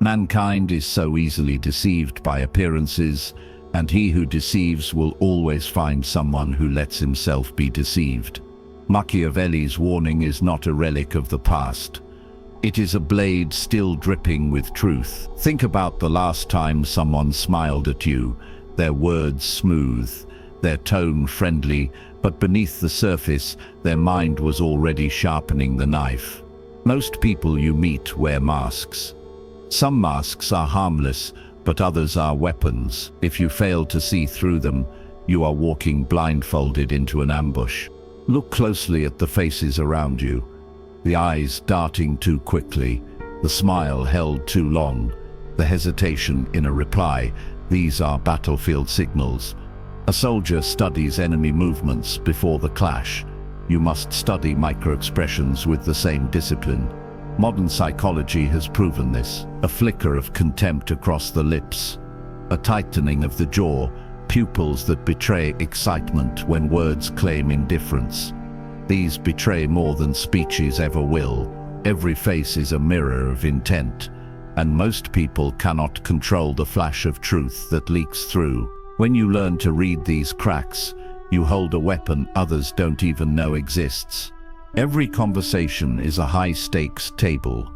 Mankind is so easily deceived by appearances, and he who deceives will always find someone who lets himself be deceived. Machiavelli's warning is not a relic of the past. It is a blade still dripping with truth. Think about the last time someone smiled at you, their words smooth, their tone friendly, but beneath the surface, their mind was already sharpening the knife. Most people you meet wear masks. Some masks are harmless, but others are weapons. If you fail to see through them, you are walking blindfolded into an ambush. Look closely at the faces around you. The eyes darting too quickly, the smile held too long, the hesitation in a reply. These are battlefield signals. A soldier studies enemy movements before the clash. You must study microexpressions with the same discipline. Modern psychology has proven this. A flicker of contempt across the lips, a tightening of the jaw, pupils that betray excitement when words claim indifference. These betray more than speeches ever will. Every face is a mirror of intent, and most people cannot control the flash of truth that leaks through. When you learn to read these cracks, you hold a weapon others don't even know exists. Every conversation is a high-stakes table.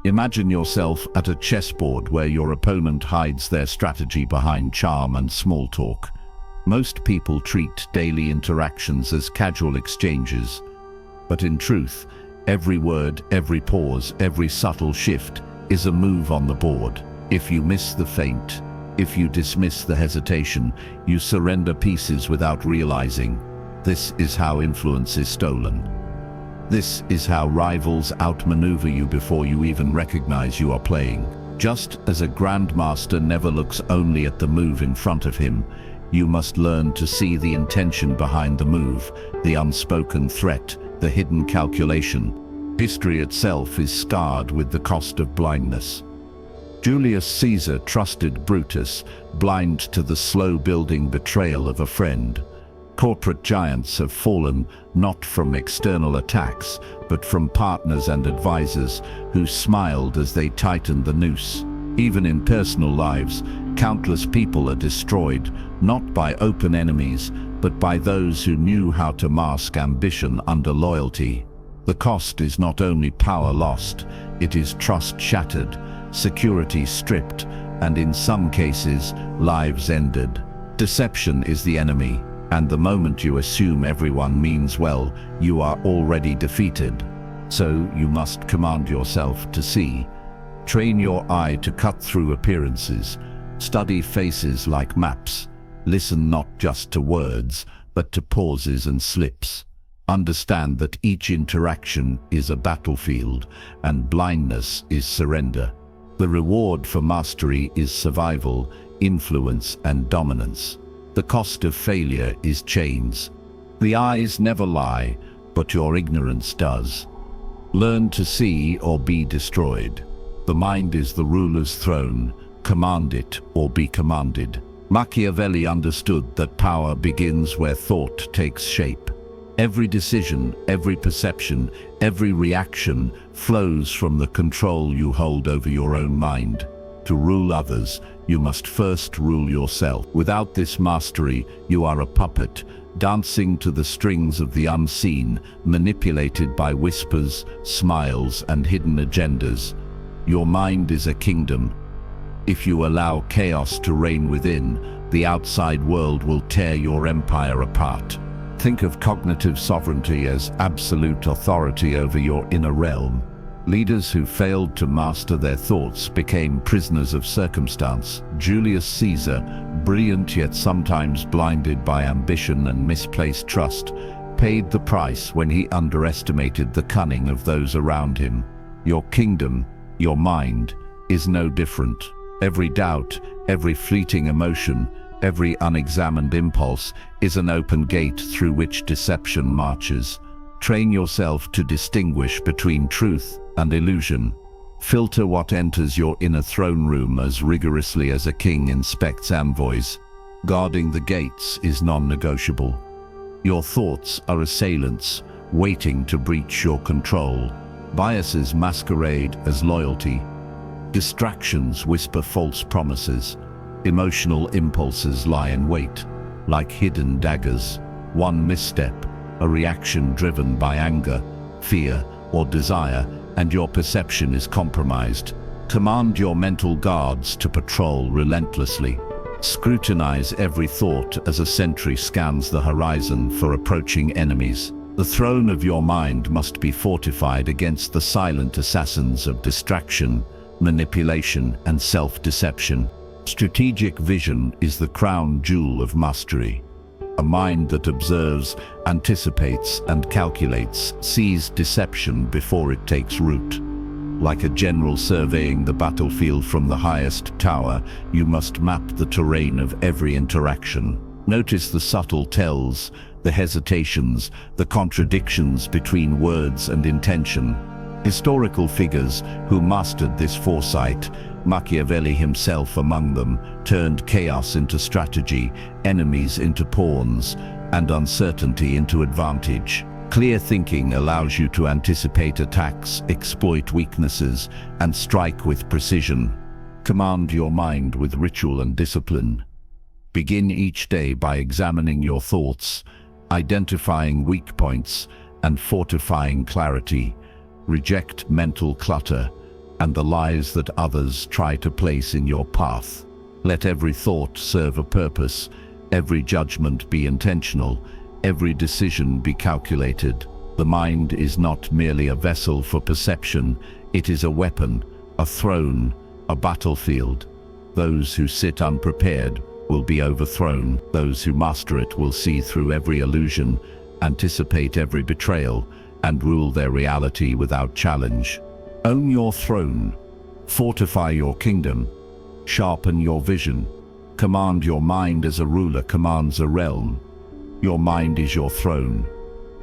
Imagine yourself at a chessboard where your opponent hides their strategy behind charm and small talk. Most people treat daily interactions as casual exchanges, but in truth, every word, every pause, every subtle shift is a move on the board. If you miss the feint, if you dismiss the hesitation, you surrender pieces without realizing. This is how influence is stolen. This is how rivals outmaneuver you before you even recognize you are playing. Just as a grandmaster never looks only at the move in front of him, you must learn to see the intention behind the move, the unspoken threat, the hidden calculation. History itself is scarred with the cost of blindness. Julius Caesar trusted Brutus, blind to the slow-building betrayal of a friend. Corporate giants have fallen not from external attacks, but from partners and advisors who smiled as they tightened the noose. Even in personal lives, countless people are destroyed, not by open enemies, but by those who knew how to mask ambition under loyalty. The cost is not only power lost, it is trust shattered, security stripped, and in some cases, lives ended. Deception is the enemy. And the moment you assume everyone means well, you are already defeated. So you must command yourself to see. Train your eye to cut through appearances. Study faces like maps. Listen not just to words, but to pauses and slips. Understand that each interaction is a battlefield, and blindness is surrender. The reward for mastery is survival, influence, and dominance. The cost of failure is chains. The eyes never lie, but your ignorance does. Learn to see or be destroyed. The mind is the ruler's throne. Command it or be commanded. Machiavelli understood that power begins where thought takes shape. Every decision, every perception, every reaction flows from the control you hold over your own mind. To rule others, you must first rule yourself. Without this mastery, you are a puppet, dancing to the strings of the unseen, manipulated by whispers, smiles, and hidden agendas. Your mind is a kingdom. If you allow chaos to reign within, the outside world will tear your empire apart. Think of cognitive sovereignty as absolute authority over your inner realm. Leaders who failed to master their thoughts became prisoners of circumstance. Julius Caesar, brilliant yet sometimes blinded by ambition and misplaced trust, paid the price when he underestimated the cunning of those around him. Your kingdom, your mind, is no different. Every doubt, every fleeting emotion, every unexamined impulse is an open gate through which deception marches. Train yourself to distinguish between truth and illusion. Filter what enters your inner throne room as rigorously as a king inspects envoys. Guarding the gates is non-negotiable. Your thoughts are assailants waiting to breach your control. Biases masquerade as loyalty. Distractions whisper false promises. Emotional impulses lie in wait, like hidden daggers. One misstep, a reaction driven by anger, fear, or desire, and your perception is compromised. Command your mental guards to patrol relentlessly. Scrutinize every thought as a sentry scans the horizon for approaching enemies. The throne of your mind must be fortified against the silent assassins of distraction, manipulation, and self-deception. Strategic vision is the crown jewel of mastery. A mind that observes, anticipates, and calculates sees deception before it takes root. Like a general surveying the battlefield from the highest tower, you must map the terrain of every interaction. Notice the subtle tells, the hesitations, the contradictions between words and intention. Historical figures who mastered this foresight, Machiavelli himself among them, turned chaos into strategy, enemies into pawns, and uncertainty into advantage. Clear thinking allows you to anticipate attacks, exploit weaknesses, and strike with precision. Command your mind with ritual and discipline. Begin each day by examining your thoughts, identifying weak points, and fortifying clarity. Reject mental clutter and the lies that others try to place in your path. Let every thought serve a purpose, every judgment be intentional, every decision be calculated. The mind is not merely a vessel for perception, it is a weapon, a throne, a battlefield. Those who sit unprepared will be overthrown. Those who master it will see through every illusion, anticipate every betrayal, and rule their reality without challenge. Own your throne, fortify your kingdom, sharpen your vision. Command your mind as a ruler commands a realm. Your mind is your throne.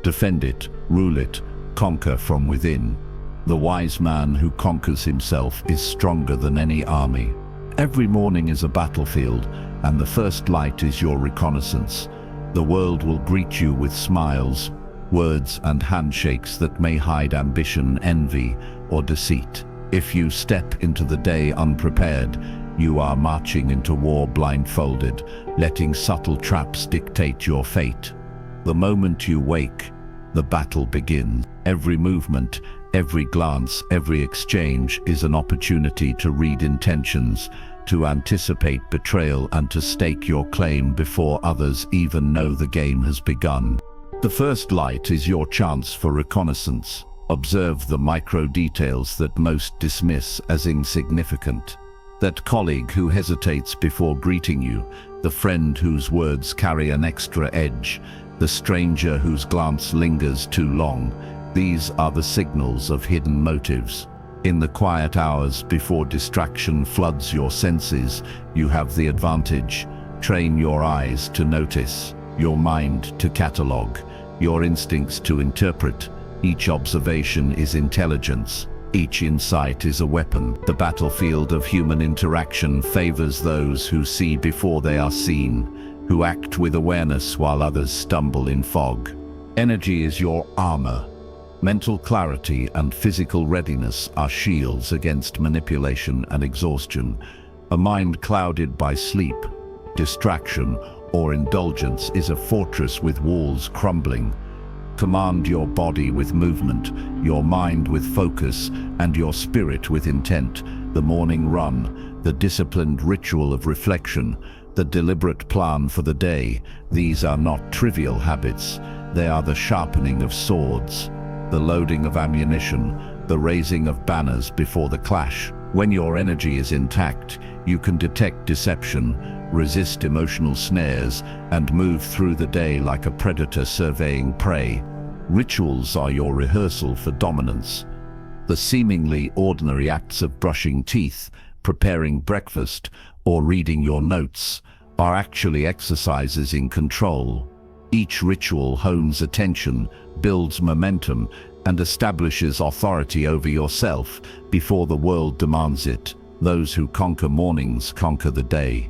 Defend it, rule it, conquer from within. The wise man who conquers himself is stronger than any army. Every morning is a battlefield, and the first light is your reconnaissance. The world will greet you with smiles, words, and handshakes that may hide ambition, envy, or deceit. If you step into the day unprepared, you are marching into war blindfolded, letting subtle traps dictate your fate. The moment you wake, the battle begins. Every movement, every glance, every exchange is an opportunity to read intentions, to anticipate betrayal, and to stake your claim before others even know the game has begun. The first light is your chance for reconnaissance. Observe the micro details that most dismiss as insignificant. That colleague who hesitates before greeting you, the friend whose words carry an extra edge, the stranger whose glance lingers too long. These are the signals of hidden motives. In the quiet hours before distraction floods your senses, you have the advantage. Train your eyes to notice, your mind to catalogue, your instincts to interpret. Each observation is intelligence. Each insight is a weapon. The battlefield of human interaction favors those who see before they are seen, who act with awareness while others stumble in fog. Energy is your armor. Mental clarity and physical readiness are shields against manipulation and exhaustion. A mind clouded by sleep, distraction, or indulgence is a fortress with walls crumbling. Command your body with movement, your mind with focus, and your spirit with intent. The morning run, the disciplined ritual of reflection, the deliberate plan for the day. These are not trivial habits. They are the sharpening of swords, the loading of ammunition, the raising of banners before the clash. When your energy is intact, you can detect deception, resist emotional snares, and move through the day like a predator surveying prey. Rituals are your rehearsal for dominance. The seemingly ordinary acts of brushing teeth, preparing breakfast, or reading your notes are actually exercises in control. Each ritual hones attention, builds momentum, and establishes authority over yourself before the world demands it. Those who conquer mornings conquer the day.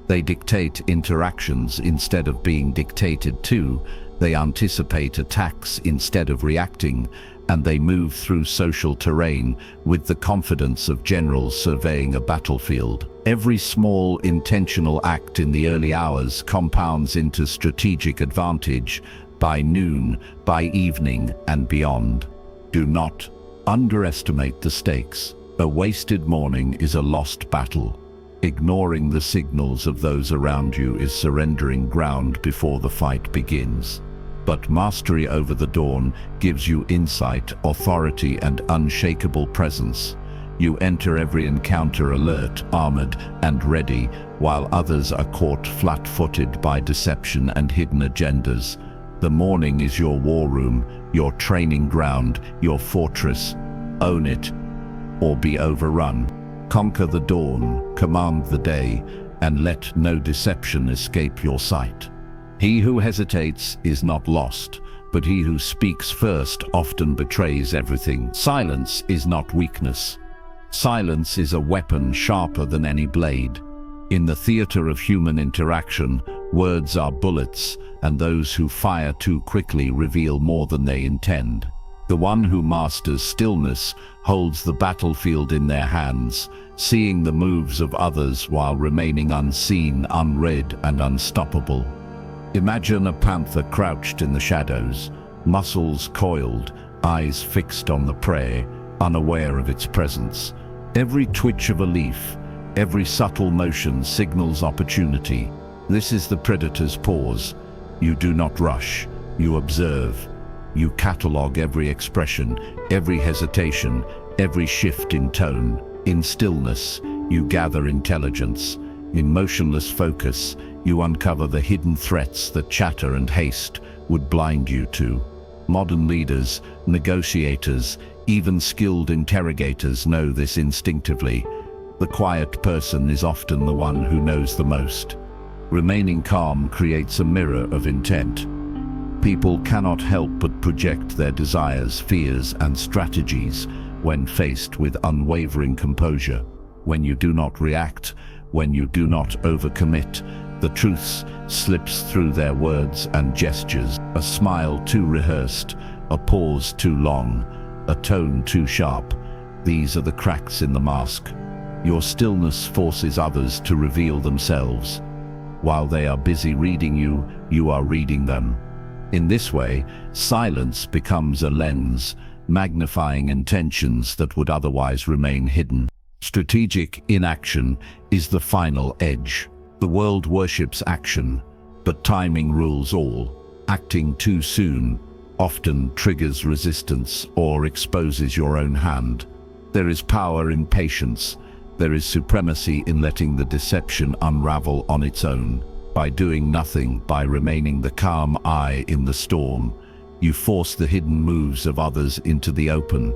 They dictate interactions instead of being dictated to. They anticipate attacks instead of reacting, and they move through social terrain with the confidence of generals surveying a battlefield. Every small, intentional act in the early hours compounds into strategic advantage by noon, by evening, and beyond. Do not underestimate the stakes. A wasted morning is a lost battle. Ignoring the signals of those around you is surrendering ground before the fight begins. But mastery over the dawn gives you insight, authority, and unshakable presence. You enter every encounter alert, armored, and ready, while others are caught flat-footed by deception and hidden agendas. The morning is your war room, your training ground, your fortress. Own it, or be overrun. Conquer the dawn, command the day, and let no deception escape your sight. He who hesitates is not lost, but he who speaks first often betrays everything. Silence is not weakness. Silence is a weapon sharper than any blade. In the theater of human interaction, words are bullets, and those who fire too quickly reveal more than they intend. The one who masters stillness holds the battlefield in their hands, seeing the moves of others while remaining unseen, unread, and unstoppable. Imagine a panther crouched in the shadows, muscles coiled, eyes fixed on the prey, unaware of its presence. Every twitch of a leaf, every subtle motion signals opportunity. This is the predator's pause. You do not rush, you observe. You catalogue every expression, every hesitation, every shift in tone. In stillness, you gather intelligence. In motionless focus, you uncover the hidden threats that chatter and haste would blind you to. Modern leaders, negotiators, even skilled interrogators know this instinctively. The quiet person is often the one who knows the most. Remaining calm creates a mirror of intent. People cannot help but project their desires, fears, and strategies when faced with unwavering composure. When you do not react, when you do not overcommit, the truth slips through their words and gestures. A smile too rehearsed, a pause too long, a tone too sharp. These are the cracks in the mask. Your stillness forces others to reveal themselves. While they are busy reading you, you are reading them. In this way, silence becomes a lens, magnifying intentions that would otherwise remain hidden. Strategic inaction is the final edge. The world worships action, but timing rules all. Acting too soon often triggers resistance or exposes your own hand. There is power in patience. There is supremacy in letting the deception unravel on its own. By doing nothing, by remaining the calm eye in the storm, you force the hidden moves of others into the open.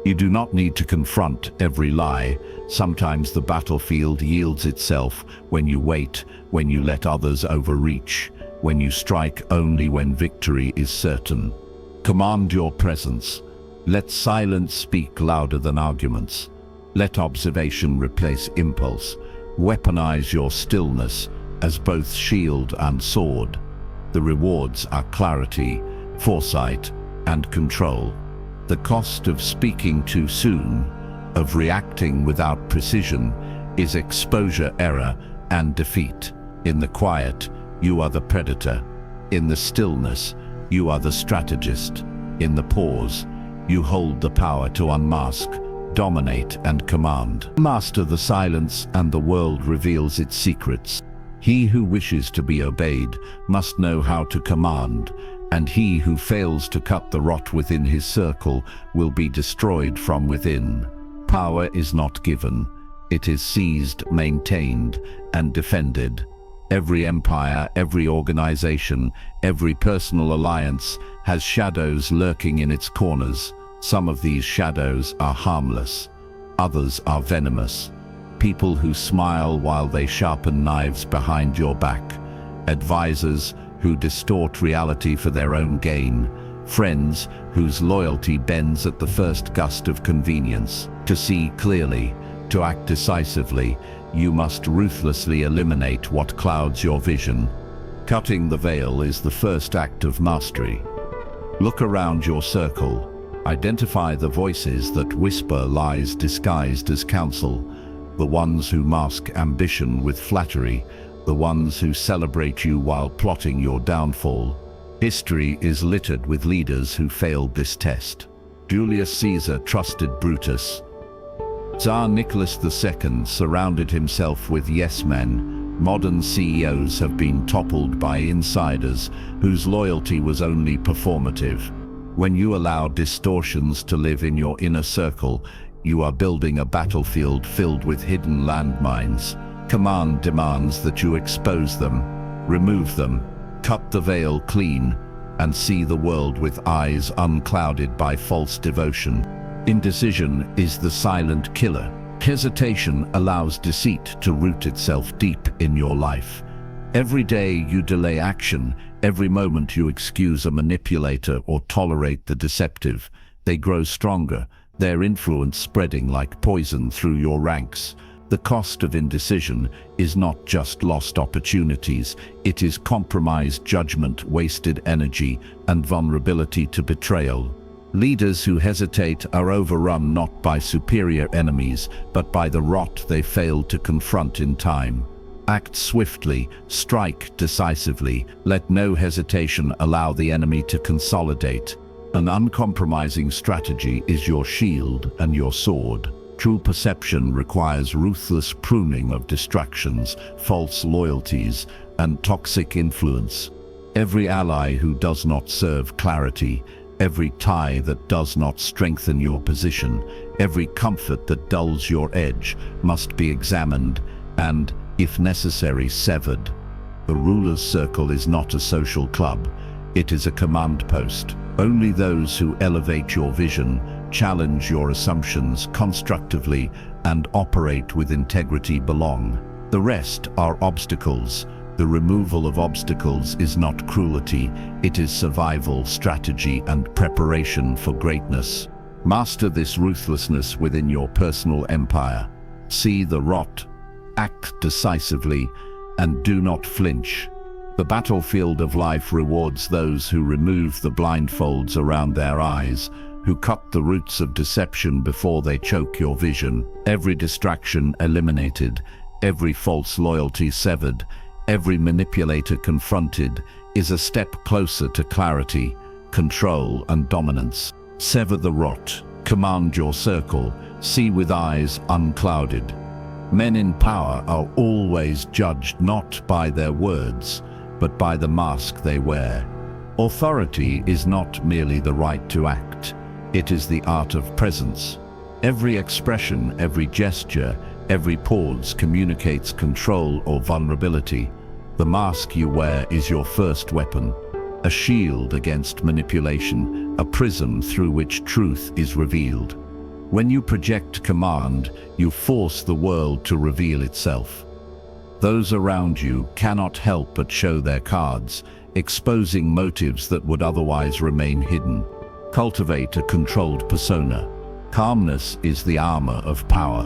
You do not need to confront every lie. Sometimes the battlefield yields itself when you wait, when you let others overreach, when you strike only when victory is certain. Command your presence. Let silence speak louder than arguments. Let observation replace impulse. Weaponize your stillness as both shield and sword. The rewards are clarity, foresight, and control. The cost of speaking too soon, of reacting without precision, is exposure, error, and defeat. In the quiet, you are the predator. In the stillness, you are the strategist. In the pause, you hold the power to unmask, dominate, and command. Master the silence, and the world reveals its secrets. He who wishes to be obeyed must know how to command, and he who fails to cut the rot within his circle will be destroyed from within. Power is not given. It is seized, maintained, and defended. Every empire, every organization, every personal alliance has shadows lurking in its corners. Some of these shadows are harmless. Others are venomous. People who smile while they sharpen knives behind your back. Advisors who distort reality for their own gain. Friends whose loyalty bends at the first gust of convenience. To see clearly, to act decisively, you must ruthlessly eliminate what clouds your vision. Cutting the veil is the first act of mastery. Look around your circle. Identify the voices that whisper lies disguised as counsel, the ones who mask ambition with flattery, the ones who celebrate you while plotting your downfall. History is littered with leaders who failed this test. Julius Caesar trusted Brutus. Tsar Nicholas II surrounded himself with yes-men. Modern CEOs have been toppled by insiders whose loyalty was only performative. When you allow distortions to live in your inner circle, you are building a battlefield filled with hidden landmines. Command demands that you expose them, remove them, cut the veil clean, and see the world with eyes unclouded by false devotion. Indecision is the silent killer. Hesitation allows deceit to root itself deep in your life. Every day you delay action, every moment you excuse a manipulator or tolerate the deceptive, they grow stronger, their influence spreading like poison through your ranks. The cost of indecision is not just lost opportunities, it is compromised judgment, wasted energy, and vulnerability to betrayal. Leaders who hesitate are overrun not by superior enemies, but by the rot they failed to confront in time. Act swiftly, strike decisively, let no hesitation allow the enemy to consolidate. An uncompromising strategy is your shield and your sword. True perception requires ruthless pruning of distractions, false loyalties, and toxic influence. Every ally who does not serve clarity, every tie that does not strengthen your position, every comfort that dulls your edge, must be examined and, if necessary, severed. The ruler's circle is not a social club, it is a command post. Only those who elevate your vision, challenge your assumptions constructively, and operate with integrity belong. The rest are obstacles. The removal of obstacles is not cruelty, it is survival, strategy, and preparation for greatness. Master this ruthlessness within your personal empire. See the rot, act decisively, and do not flinch. The battlefield of life rewards those who remove the blindfolds around their eyes, who cut the roots of deception before they choke your vision. Every distraction eliminated, every false loyalty severed, every manipulator confronted is a step closer to clarity, control, and dominance. Sever the rot, command your circle, see with eyes unclouded. Men in power are always judged not by their words, but by the mask they wear. Authority is not merely the right to act, it is the art of presence. Every expression, every gesture, every pause communicates control or vulnerability. The mask you wear is your first weapon, a shield against manipulation, a prism through which truth is revealed. When you project command, you force the world to reveal itself. Those around you cannot help but show their cards, exposing motives that would otherwise remain hidden. Cultivate a controlled persona. Calmness is the armor of power.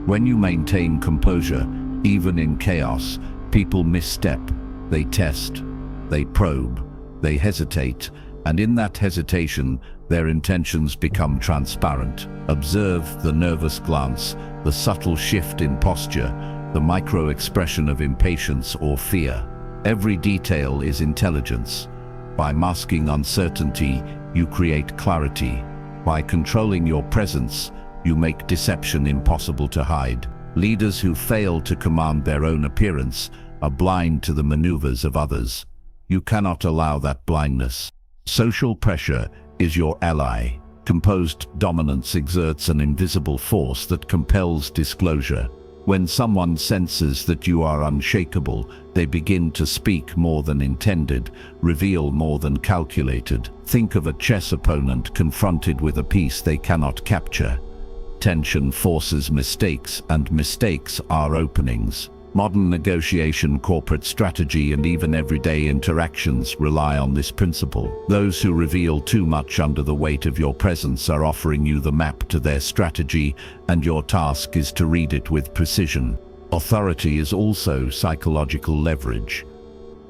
When you maintain composure, even in chaos, people misstep, they test, they probe, they hesitate, and in that hesitation, their intentions become transparent. Observe the nervous glance, the subtle shift in posture, the micro-expression of impatience or fear. Every detail is intelligence. By masking uncertainty, you create clarity. By controlling your presence, you make deception impossible to hide. Leaders who fail to command their own appearance are blind to the maneuvers of others. You cannot allow that blindness. Social pressure is your ally. Composed dominance exerts an invisible force that compels disclosure. When someone senses that you are unshakable, they begin to speak more than intended, reveal more than calculated. Think of a chess opponent confronted with a piece they cannot capture. Tension forces mistakes, and mistakes are openings. Modern negotiation, corporate strategy, and even everyday interactions rely on this principle. Those who reveal too much under the weight of your presence are offering you the map to their strategy, and your task is to read it with precision. Authority is also psychological leverage.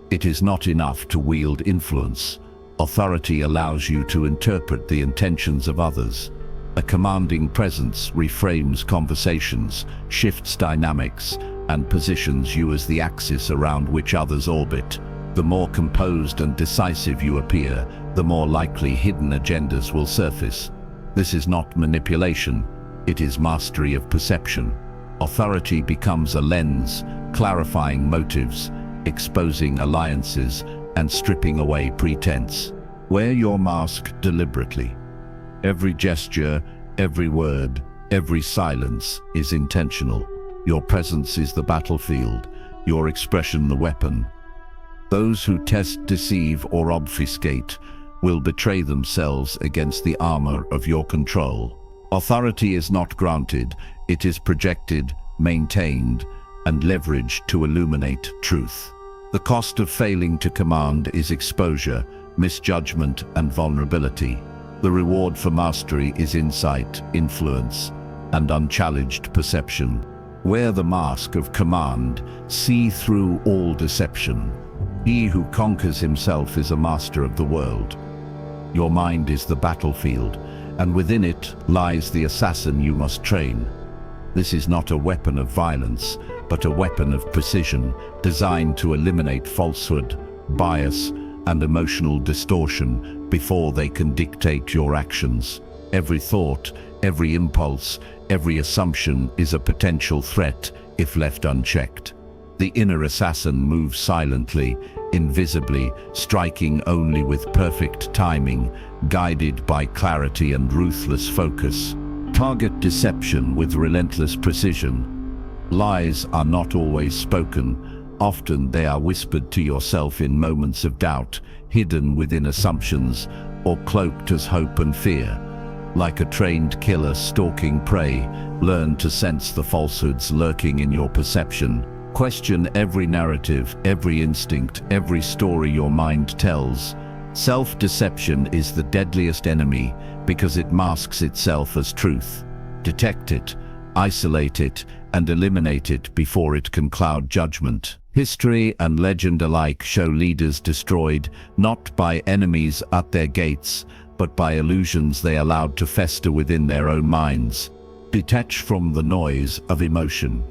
It is not enough to wield influence. Authority allows you to interpret the intentions of others. A commanding presence reframes conversations, shifts dynamics, and positions you as the axis around which others orbit. The more composed and decisive you appear, the more likely hidden agendas will surface. This is not manipulation, it is mastery of perception. Authority becomes a lens, clarifying motives, exposing alliances, and stripping away pretense. Wear your mask deliberately. Every gesture, every word, every silence is intentional. Your presence is the battlefield, your expression the weapon. Those who test, deceive, or obfuscate will betray themselves against the armor of your control. Authority is not granted, it is projected, maintained, and leveraged to illuminate truth. The cost of failing to command is exposure, misjudgment, and vulnerability. The reward for mastery is insight, influence, and unchallenged perception. Wear the mask of command, see through all deception. He who conquers himself is a master of the world. Your mind is the battlefield, and within it lies the assassin you must train. This is not a weapon of violence, but a weapon of precision, designed to eliminate falsehood, bias, and emotional distortion before they can dictate your actions. Every thought, every impulse, every assumption is a potential threat if left unchecked. The inner assassin moves silently, invisibly, striking only with perfect timing, guided by clarity and ruthless focus. Target deception with relentless precision. Lies are not always spoken. Often they are whispered to yourself in moments of doubt, hidden within assumptions, or cloaked as hope and fear. Like a trained killer stalking prey, learn to sense the falsehoods lurking in your perception. Question every narrative, every instinct, every story your mind tells. Self-deception is the deadliest enemy because it masks itself as truth. Detect it, isolate it, and eliminate it before it can cloud judgment. History and legend alike show leaders destroyed not by enemies at their gates, but by illusions they allowed to fester within their own minds. Detach from the noise of emotion.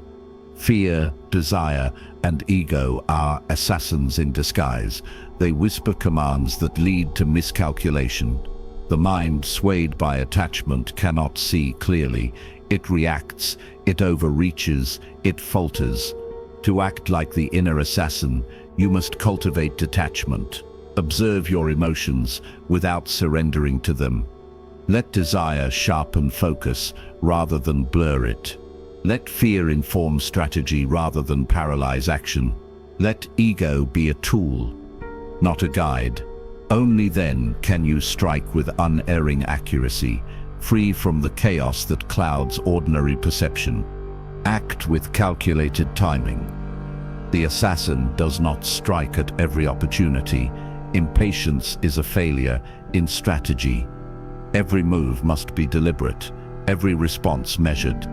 Fear, desire, and ego are assassins in disguise. They whisper commands that lead to miscalculation. The mind, swayed by attachment, cannot see clearly. It reacts, it overreaches, it falters. To act like the inner assassin, you must cultivate detachment. Observe your emotions without surrendering to them. Let desire sharpen focus rather than blur it. Let fear inform strategy rather than paralyze action. Let ego be a tool, not a guide. Only then can you strike with unerring accuracy, free from the chaos that clouds ordinary perception. Act with calculated timing. The assassin does not strike at every opportunity. Impatience is a failure in strategy. Every move must be deliberate, every response measured.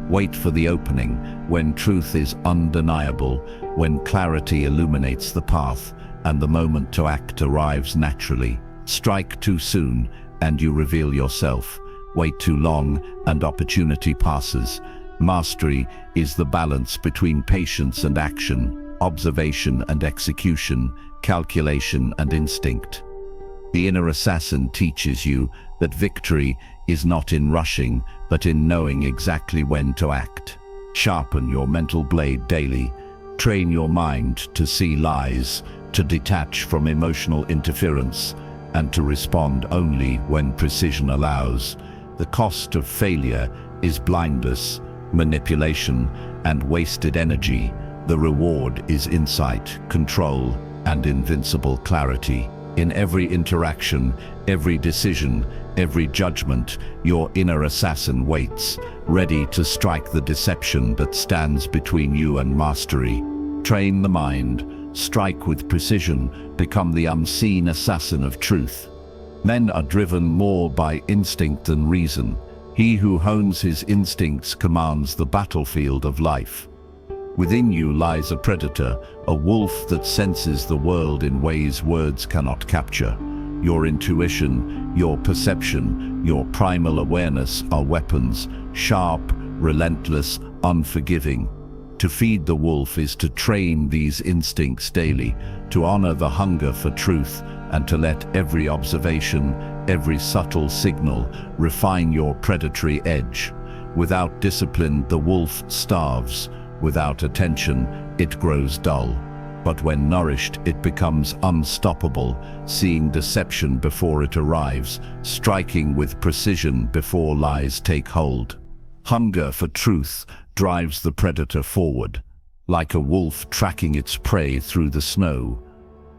Wait for the opening, when truth is undeniable, when clarity illuminates the path, and the moment to act arrives naturally. Strike too soon, and you reveal yourself. Wait too long, and opportunity passes. Mastery is the balance between patience and action, observation and execution, calculation and instinct. The inner assassin teaches you that victory is not in rushing, but in knowing exactly when to act. Sharpen your mental blade daily. Train your mind to see lies, to detach from emotional interference, and to respond only when precision allows. The cost of failure is blindness, manipulation, and wasted energy. The reward is insight, control, and invincible clarity. In every interaction, every decision, every judgment, your inner assassin waits, ready to strike the deception that stands between you and mastery. Train the mind, strike with precision, become the unseen assassin of truth. Men are driven more by instinct than reason. He who hones his instincts commands the battlefield of life. Within you lies a predator, a wolf that senses the world in ways words cannot capture. Your intuition, your perception, your primal awareness are weapons, sharp, relentless, unforgiving. To feed the wolf is to train these instincts daily, to honor the hunger for truth, and to let every observation, every subtle signal, refine your predatory edge. Without discipline, the wolf starves. Without attention, it grows dull. But when nourished, it becomes unstoppable, seeing deception before it arrives, striking with precision before lies take hold. Hunger for truth drives the predator forward, like a wolf tracking its prey through the snow.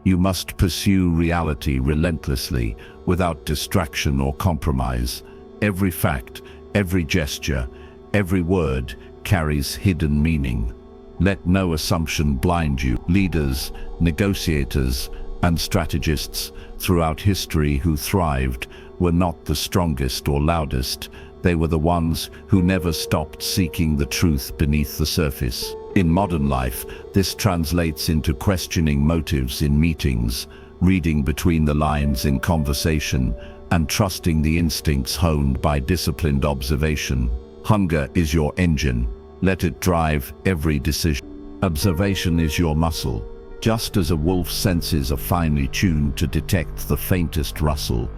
You must pursue reality relentlessly, without distraction or compromise. Every fact, every gesture, every word carries hidden meaning. Let no assumption blind you. Leaders, negotiators, and strategists throughout history who thrived were not the strongest or loudest. They were the ones who never stopped seeking the truth beneath the surface. In modern life, this translates into questioning motives in meetings, reading between the lines in conversation, and trusting the instincts honed by disciplined observation. Hunger is your engine. Let it drive every decision. Observation is your muscle. Just as a wolf's senses are finely tuned to detect the faintest rustle,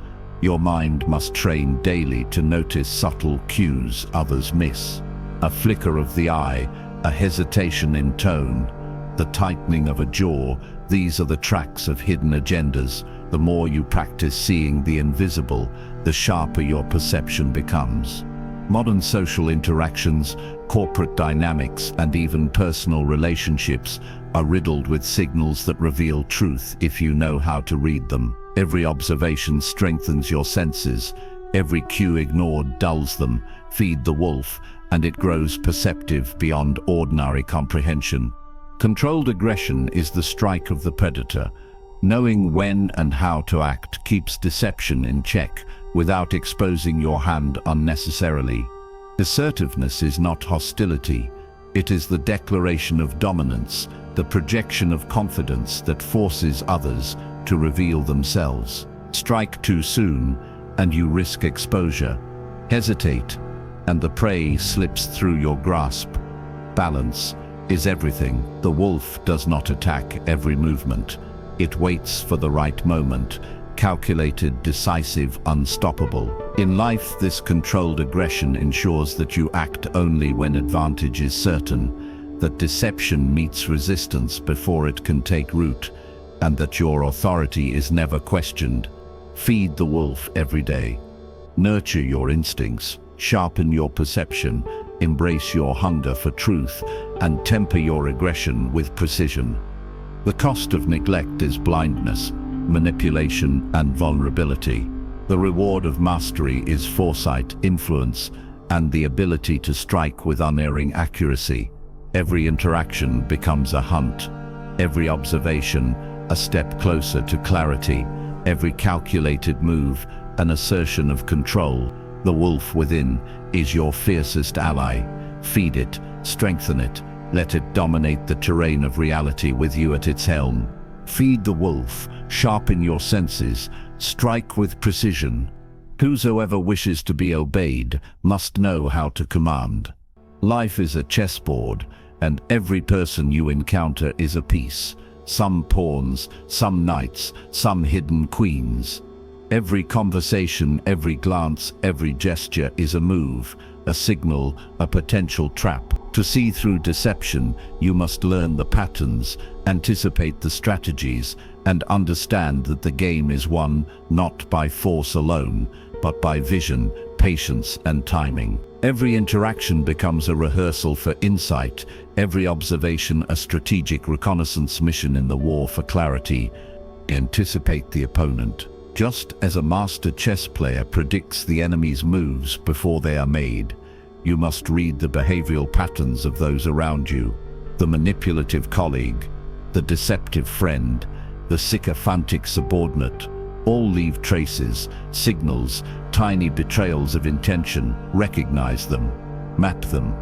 your mind must train daily to notice subtle cues others miss. A flicker of the eye, a hesitation in tone, the tightening of a jaw, these are the tracks of hidden agendas. The more you practice seeing the invisible, the sharper your perception becomes. Modern social interactions, corporate dynamics, and even personal relationships are riddled with signals that reveal truth if you know how to read them. Every observation strengthens your senses. Every cue ignored dulls them. Feed the wolf, and it grows perceptive beyond ordinary comprehension. Controlled aggression is the strike of the predator. Knowing when and how to act keeps deception in check without exposing your hand unnecessarily. Assertiveness is not hostility. It is the declaration of dominance, the projection of confidence that forces others to reveal themselves. Strike too soon, and you risk exposure. Hesitate, and the prey slips through your grasp. Balance is everything. The wolf does not attack every movement. It waits for the right moment, calculated, decisive, unstoppable. In life, this controlled aggression ensures that you act only when advantage is certain, that deception meets resistance before it can take root, and that your authority is never questioned. Feed the wolf every day. Nurture your instincts, sharpen your perception, embrace your hunger for truth, and temper your aggression with precision. The cost of neglect is blindness, manipulation, and vulnerability. The reward of mastery is foresight, influence, and the ability to strike with unerring accuracy. Every interaction becomes a hunt. Every observation, a step closer to clarity. Every calculated move, an assertion of control. The wolf within is your fiercest ally. Feed it, strengthen it, let it dominate the terrain of reality with you at its helm. Feed the wolf, sharpen your senses, strike with precision. Whosoever wishes to be obeyed must know how to command. Life is a chessboard, and every person you encounter is a piece. Some pawns, some knights, some hidden queens. Every conversation, every glance, every gesture is a move, a signal, a potential trap. To see through deception, you must learn the patterns, anticipate the strategies, and understand that the game is won not by force alone, but by vision, patience, and timing. Every interaction becomes a rehearsal for insight, every observation a strategic reconnaissance mission in the war for clarity. Anticipate the opponent. Just as a master chess player predicts the enemy's moves before they are made, you must read the behavioral patterns of those around you. The manipulative colleague, the deceptive friend, the sycophantic subordinate, all leave traces, signals, tiny betrayals of intention. Recognize them, map them,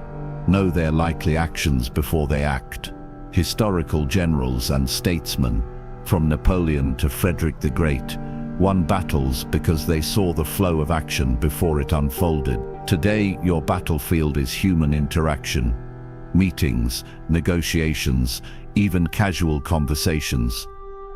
know their likely actions before they act. Historical generals and statesmen, from Napoleon to Frederick the Great, won battles because they saw the flow of action before it unfolded. Today, your battlefield is human interaction. Meetings, negotiations, even casual conversations.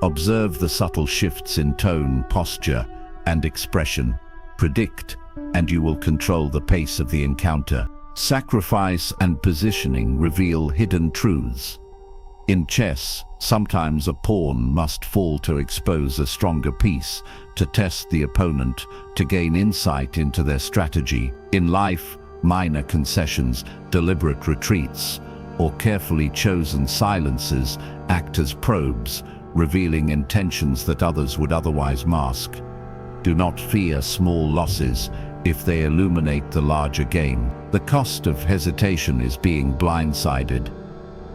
Observe the subtle shifts in tone, posture, and expression. Predict, and you will control the pace of the encounter. Sacrifice and positioning reveal hidden truths. In chess, sometimes a pawn must fall to expose a stronger piece, to test the opponent, to gain insight into their strategy. In life, minor concessions, deliberate retreats, or carefully chosen silences act as probes, revealing intentions that others would otherwise mask. Do not fear small losses if they illuminate the larger game. The cost of hesitation is being blindsided.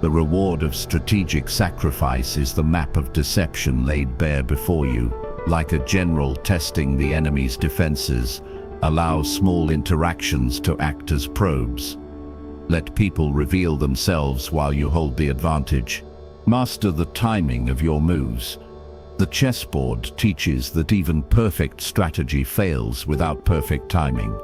The reward of strategic sacrifice is the map of deception laid bare before you. Like a general testing the enemy's defenses, allow small interactions to act as probes. Let people reveal themselves while you hold the advantage. Master the timing of your moves. The chessboard teaches that even perfect strategy fails without perfect timing.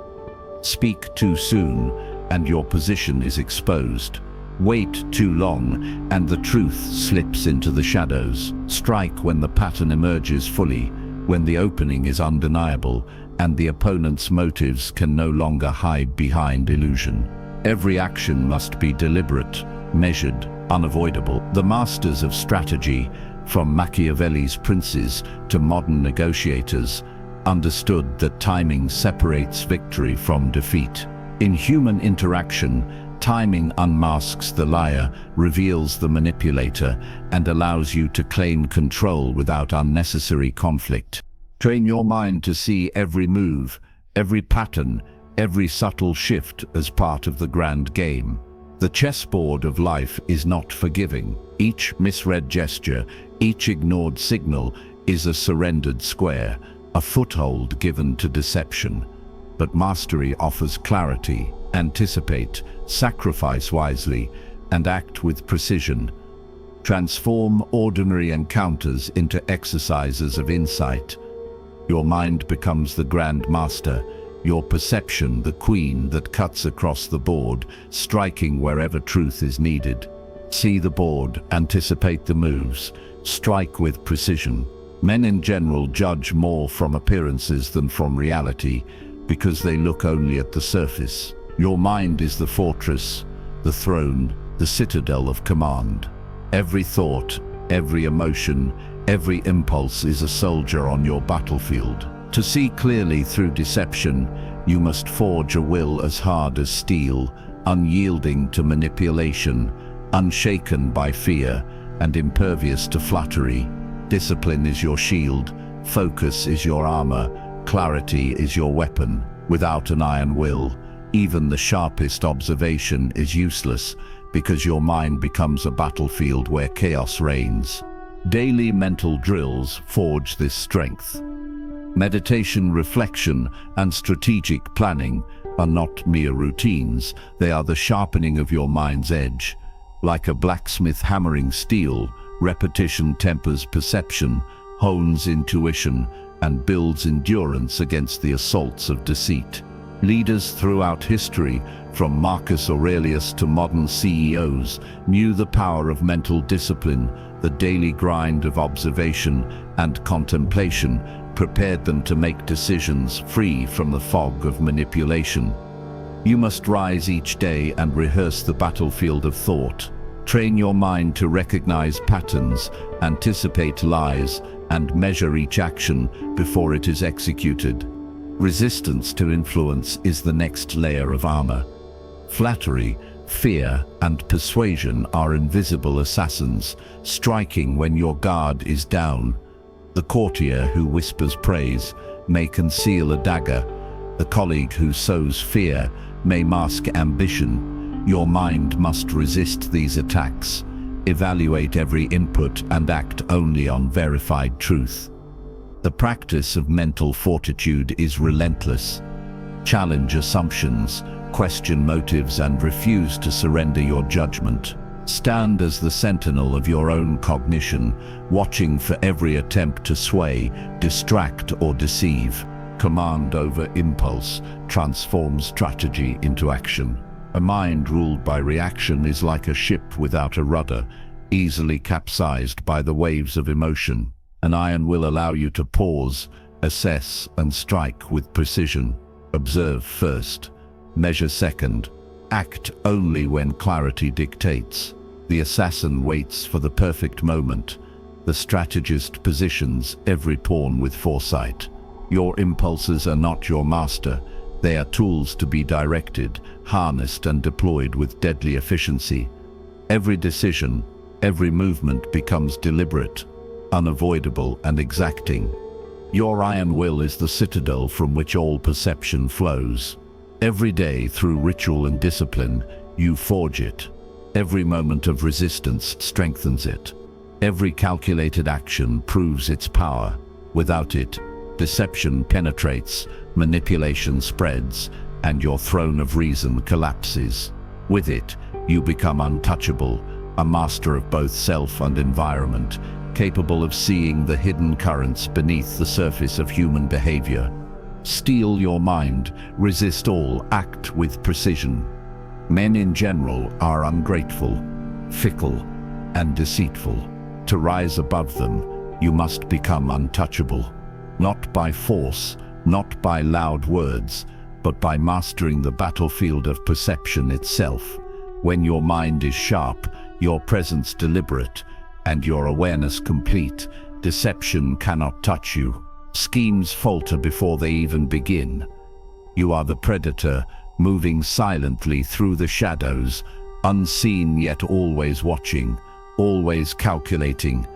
Speak too soon, and your position is exposed. Wait too long, and the truth slips into the shadows. Strike when the pattern emerges fully, when the opening is undeniable, and the opponent's motives can no longer hide behind illusion. Every action must be deliberate, measured, unavoidable. The masters of strategy, from Machiavelli's princes to modern negotiators, understood that timing separates victory from defeat. In human interaction, timing unmasks the liar, reveals the manipulator, and allows you to claim control without unnecessary conflict. Train your mind to see every move, every pattern, every subtle shift as part of the grand game. The chessboard of life is not forgiving. Each misread gesture, each ignored signal is a surrendered square, a foothold given to deception. But mastery offers clarity. Anticipate, sacrifice wisely, and act with precision. Transform ordinary encounters into exercises of insight. Your mind becomes the grand master, your perception the queen that cuts across the board, striking wherever truth is needed. See the board, anticipate the moves, strike with precision. Men in general judge more from appearances than from reality, because they look only at the surface. Your mind is the fortress, the throne, the citadel of command. Every thought, every emotion, every impulse is a soldier on your battlefield. To see clearly through deception, you must forge a will as hard as steel, unyielding to manipulation, unshaken by fear, and impervious to flattery. Discipline is your shield, focus is your armor, clarity is your weapon. Without an iron will, even the sharpest observation is useless, because your mind becomes a battlefield where chaos reigns. Daily mental drills forge this strength. Meditation, reflection, and strategic planning are not mere routines, they are the sharpening of your mind's edge. Like a blacksmith hammering steel, repetition tempers perception, hones intuition, and builds endurance against the assaults of deceit. Leaders throughout history, from Marcus Aurelius to modern CEOs, knew the power of mental discipline. The daily grind of observation and contemplation prepared them to make decisions free from the fog of manipulation. You must rise each day and rehearse the battlefield of thought. Train your mind to recognize patterns, anticipate lies, and measure each action before it is executed. Resistance to influence is the next layer of armor. Flattery, fear, and persuasion are invisible assassins, striking when your guard is down. The courtier who whispers praise may conceal a dagger. The colleague who sows fear may mask ambition. Your mind must resist these attacks. Evaluate every input and act only on verified truth. The practice of mental fortitude is relentless. Challenge assumptions, question motives, and refuse to surrender your judgment. Stand as the sentinel of your own cognition, watching for every attempt to sway, distract, or deceive. Command over impulse transforms strategy into action. A mind ruled by reaction is like a ship without a rudder, easily capsized by the waves of emotion. An iron will allow you to pause, assess, and strike with precision. Observe first, measure second, act only when clarity dictates. The assassin waits for the perfect moment. The strategist positions every pawn with foresight. Your impulses are not your master. They are tools to be directed, harnessed, and deployed with deadly efficiency. Every decision, every movement becomes deliberate, unavoidable, and exacting. Your iron will is the citadel from which all perception flows. Every day, through ritual and discipline, you forge it. Every moment of resistance strengthens it. Every calculated action proves its power. Without it, deception penetrates, manipulation spreads, and your throne of reason collapses. With it, you become untouchable, a master of both self and environment, capable of seeing the hidden currents beneath the surface of human behavior. Steel your mind, resist all, act with precision. Men in general are ungrateful, fickle, and deceitful. To rise above them, you must become untouchable. Not by force, not by loud words, but by mastering the battlefield of perception itself. When your mind is sharp, your presence deliberate, and your awareness complete, deception cannot touch you. Schemes falter before they even begin. You are the predator, moving silently through the shadows, unseen yet always watching, always calculating.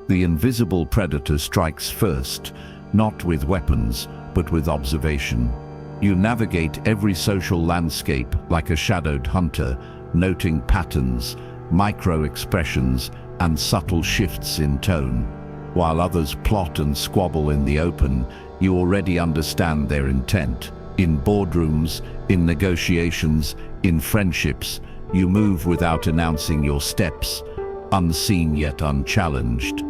The invisible predator strikes first, not with weapons, but with observation. You navigate every social landscape like a shadowed hunter, noting patterns, micro-expressions, and subtle shifts in tone. While others plot and squabble in the open, you already understand their intent. In boardrooms, in negotiations, in friendships, you move without announcing your steps, unseen yet unchallenged.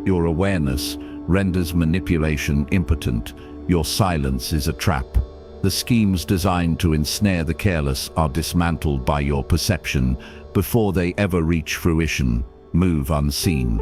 Your awareness renders manipulation impotent. Your silence is a trap. The schemes designed to ensnare the careless are dismantled by your perception before they ever reach fruition. Move unseen.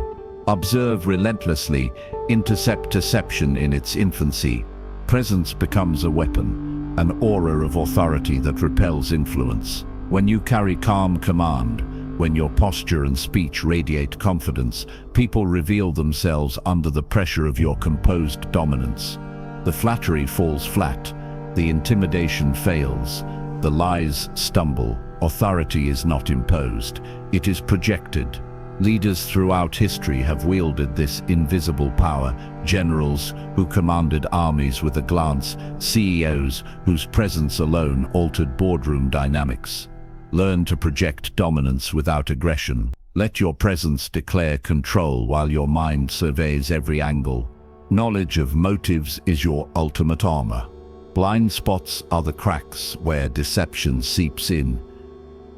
Observe relentlessly, intercept deception in its infancy. Presence becomes a weapon, an aura of authority that repels influence. When you carry calm command, when your posture and speech radiate confidence, people reveal themselves under the pressure of your composed dominance. The flattery falls flat, the intimidation fails, the lies stumble. Authority is not imposed, it is projected. Leaders throughout history have wielded this invisible power. Generals who commanded armies with a glance, CEOs whose presence alone altered boardroom dynamics. Learn to project dominance without aggression. Let your presence declare control while your mind surveys every angle. Knowledge of motives is your ultimate armor. Blind spots are the cracks where deception seeps in.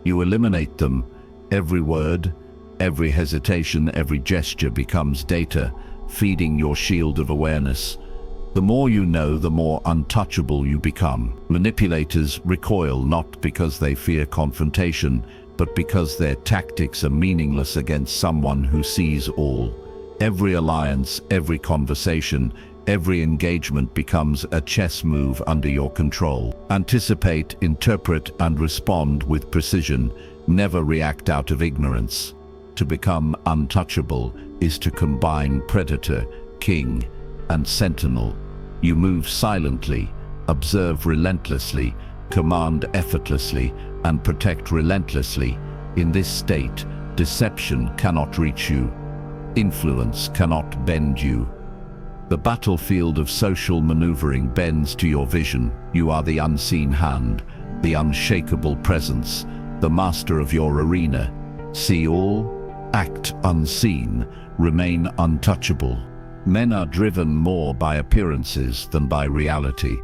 You eliminate them. Every word, every hesitation, every gesture becomes data, feeding your shield of awareness. The more you know, the more untouchable you become. Manipulators recoil not because they fear confrontation, but because their tactics are meaningless against someone who sees all. Every alliance, every conversation, every engagement becomes a chess move under your control. Anticipate, interpret, and respond with precision. Never react out of ignorance. To become untouchable is to combine predator, king, and sentinel. You move silently, observe relentlessly, command effortlessly, and protect relentlessly. In this state, deception cannot reach you. Influence cannot bend you. The battlefield of social maneuvering bends to your vision. You are the unseen hand, the unshakable presence, the master of your arena. See all, act unseen, remain untouchable. Men are driven more by appearances than by reality,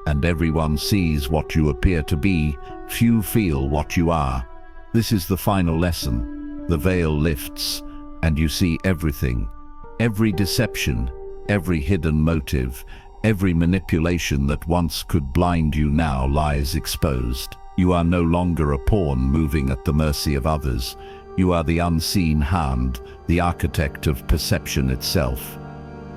and everyone sees what you appear to be, few feel what you are. This is the final lesson. The veil lifts, and you see everything. Every deception, every hidden motive, every manipulation that once could blind you now lies exposed. You are no longer a pawn moving at the mercy of others. You are the unseen hand, the architect of perception itself.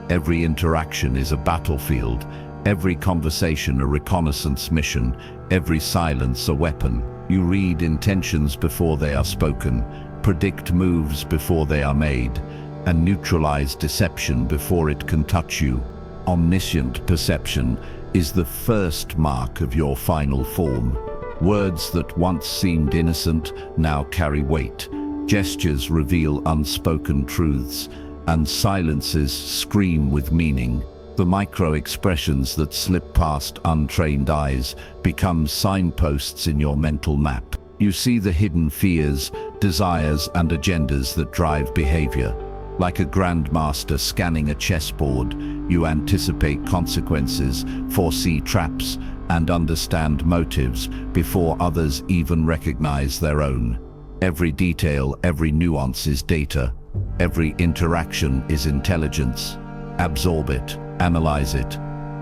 Every interaction is a battlefield, every conversation a reconnaissance mission, every silence a weapon. You read intentions before they are spoken, predict moves before they are made, and neutralize deception before it can touch you. Omniscient perception is the first mark of your final form. Words that once seemed innocent now carry weight. Gestures reveal unspoken truths, and silences scream with meaning. The micro-expressions that slip past untrained eyes become signposts in your mental map. You see the hidden fears, desires, and agendas that drive behavior. Like a grandmaster scanning a chessboard, you anticipate consequences, foresee traps, and understand motives before others even recognize their own. Every detail, every nuance is data. Every interaction is intelligence. Absorb it, analyze it.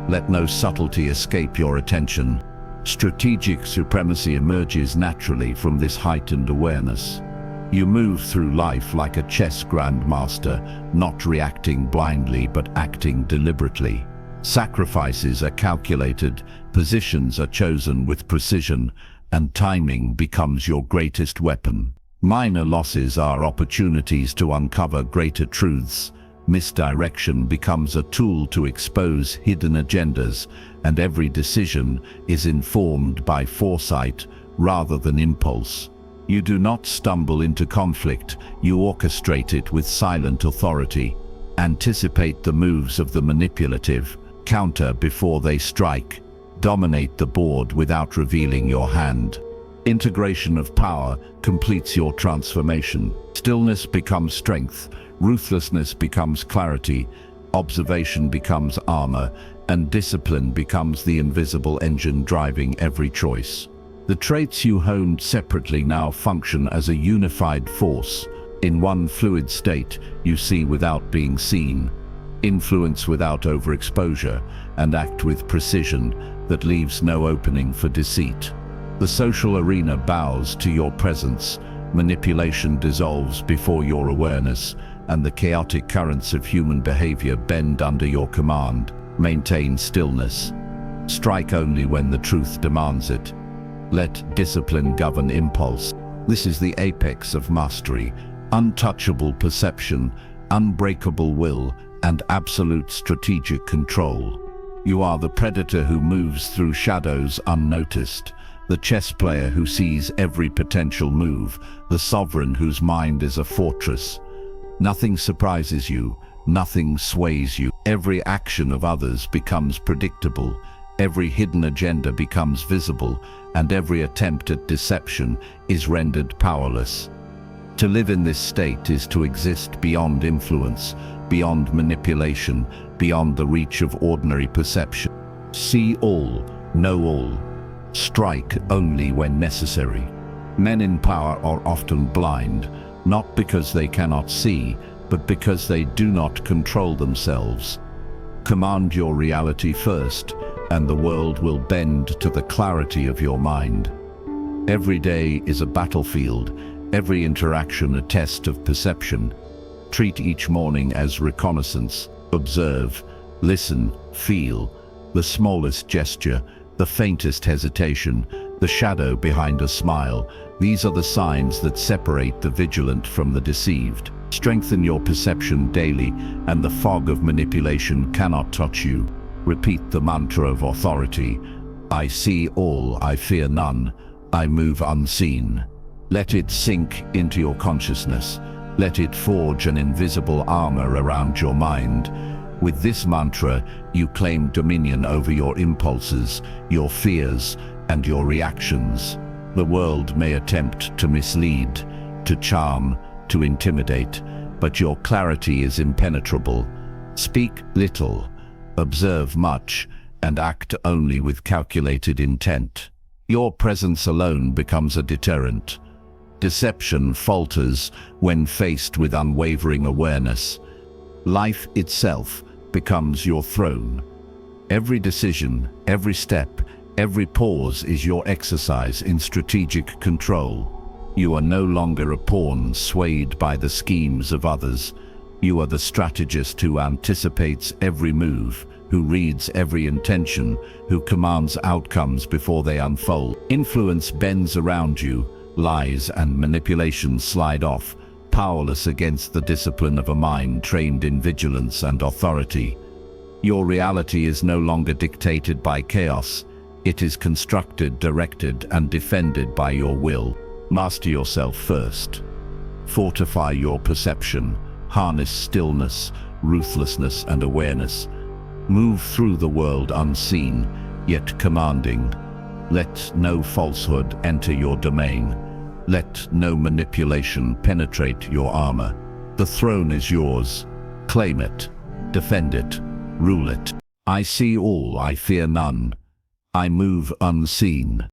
Let no subtlety escape your attention. Strategic supremacy emerges naturally from this heightened awareness. You move through life like a chess grandmaster, not reacting blindly but acting deliberately. Sacrifices are calculated, positions are chosen with precision, and timing becomes your greatest weapon. Minor losses are opportunities to uncover greater truths. Misdirection becomes a tool to expose hidden agendas, and every decision is informed by foresight rather than impulse. You do not stumble into conflict, you orchestrate it with silent authority. Anticipate the moves of the manipulative, counter before they strike. Dominate the board without revealing your hand. Integration of power completes your transformation. Stillness becomes strength, ruthlessness becomes clarity, observation becomes armor, and discipline becomes the invisible engine driving every choice. The traits you honed separately now function as a unified force. In one fluid state, you see without being seen, influence without overexposure, and act with precision that leaves no opening for deceit. The social arena bows to your presence, manipulation dissolves before your awareness, and the chaotic currents of human behavior bend under your command. Maintain stillness. Strike only when the truth demands it. Let discipline govern impulse. This is the apex of mastery, untouchable perception, unbreakable will, and absolute strategic control. You are the predator who moves through shadows unnoticed, the chess player who sees every potential move, the sovereign whose mind is a fortress. Nothing surprises you, nothing sways you. Every action of others becomes predictable, every hidden agenda becomes visible, and every attempt at deception is rendered powerless. To live in this state is to exist beyond influence, beyond manipulation, beyond the reach of ordinary perception. See all, know all. Strike only when necessary. Men in power are often blind, not because they cannot see, but because they do not control themselves. Command your reality first, and the world will bend to the clarity of your mind. Every day is a battlefield, every interaction a test of perception. Treat each morning as reconnaissance. Observe, listen, feel. The smallest gesture, the faintest hesitation, the shadow behind a smile. These are the signs that separate the vigilant from the deceived. Strengthen your perception daily, and the fog of manipulation cannot touch you. Repeat the mantra of authority. I see all, I fear none, I move unseen. Let it sink into your consciousness. Let it forge an invisible armor around your mind. With this mantra, you claim dominion over your impulses, your fears, and your reactions. The world may attempt to mislead, to charm, to intimidate, but your clarity is impenetrable. Speak little, observe much, and act only with calculated intent. Your presence alone becomes a deterrent. Deception falters when faced with unwavering awareness. Life itself becomes your throne. Every decision, every step, every pause is your exercise in strategic control. You are no longer a pawn swayed by the schemes of others. You are the strategist who anticipates every move, who reads every intention, who commands outcomes before they unfold. Influence bends around you, lies and manipulation slide off, powerless against the discipline of a mind trained in vigilance and authority. Your reality is no longer dictated by chaos. It is constructed, directed, and defended by your will. Master yourself first. Fortify your perception. Harness stillness, ruthlessness, and awareness. Move through the world unseen, yet commanding. Let no falsehood enter your domain. Let no manipulation penetrate your armor. The throne is yours. Claim it. Defend it. Rule it. I see all, I fear none. I move unseen.